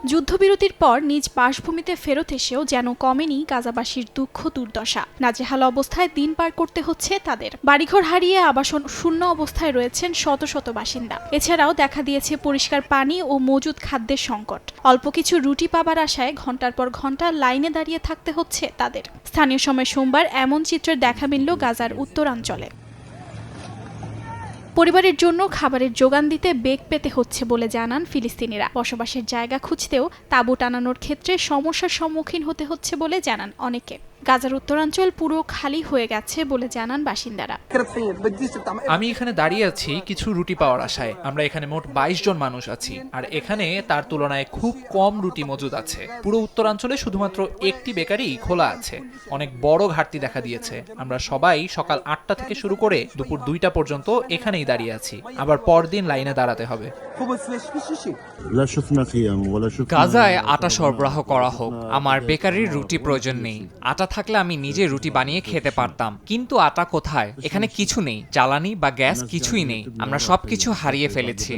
যুদ্ধবিরতির পর নিজ বাসভূমিতে ফেরত এসেও যেন কমেনি গাজাবাসীর দুঃখ দুর্দশা। নাজেহাল অবস্থায় দিন পার করতে হচ্ছে তাদের। বাড়িঘর হারিয়ে আবাসন শূন্য অবস্থায় রয়েছেন শত শত বাসিন্দা। এছাড়াও দেখা দিয়েছে পরিষ্কার পানি ও মজুদ খাদ্যের সংকট। অল্প কিছু রুটি পাবার আশায় ঘন্টার পর ঘন্টা লাইনে দাঁড়িয়ে থাকতে হচ্ছে তাদের। স্থানীয় সময় সোমবার এমন চিত্রের দেখা মিলল গাজার উত্তরাঞ্চলে। পরিবারের জন্য খাবারের যোগান দিতে বেগ পেতে হচ্ছে বলে জানান ফিলিস্তিনিরা। বসবাসের জায়গা খুঁজতেও তাঁবু টানানোর ক্ষেত্রে সমস্যার সম্মুখীন হতে হচ্ছে বলে জানান অনেকে। গাজার উত্তরাঞ্চল পুরো খালি হয়ে গেছে বলে জানান বাসিন্দারা। আমি এখানে দাঁড়িয়ে আছি কিছু রুটি পাওয়ার আশায়। আমরা এখানে মোট 22 জন মানুষ আছি, আর এখানে তার তুলনায় খুব কম রুটি মজুদ আছে। পুরো উত্তরাঞ্চলে শুধুমাত্র একটি বেকারি খোলা আছে। অনেক বড় ঘাটতি দেখা দিয়েছে। আমরা সবাই সকাল 8টা থেকে শুরু করে দুপুর 2টা পর্যন্ত এখানেই দাঁড়িয়ে আছি। আবার পরদিন লাইনে দাঁড়াতে হবে। গাজায় আটা সরবরাহ করা হোক। আমার বেকারির রুটি প্রয়োজন নেই। আটা থাকলে আমি নিজে রুটি বানিয়ে খেতে পারতাম, কিন্তু আটা কোথায়? এখানে কিছু নেই, জ্বালানি বা গ্যাস কিছুই নেই। আমরা সবকিছু হারিয়ে ফেলেছি।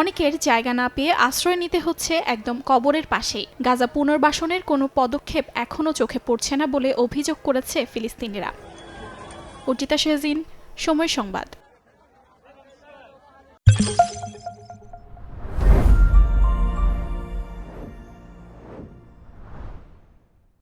অনেকের জায়গা না পেয়ে আশ্রয় নিতে হচ্ছে একদম কবরের পাশেই। গাজা পুনর্বাসনের কোনো পদক্ষেপ এখনো চোখে পড়ছে না বলে অভিযোগ করেছে ফিলিস্তিনিরা। অর্জিতা শেহজিন, সময় সংবাদ।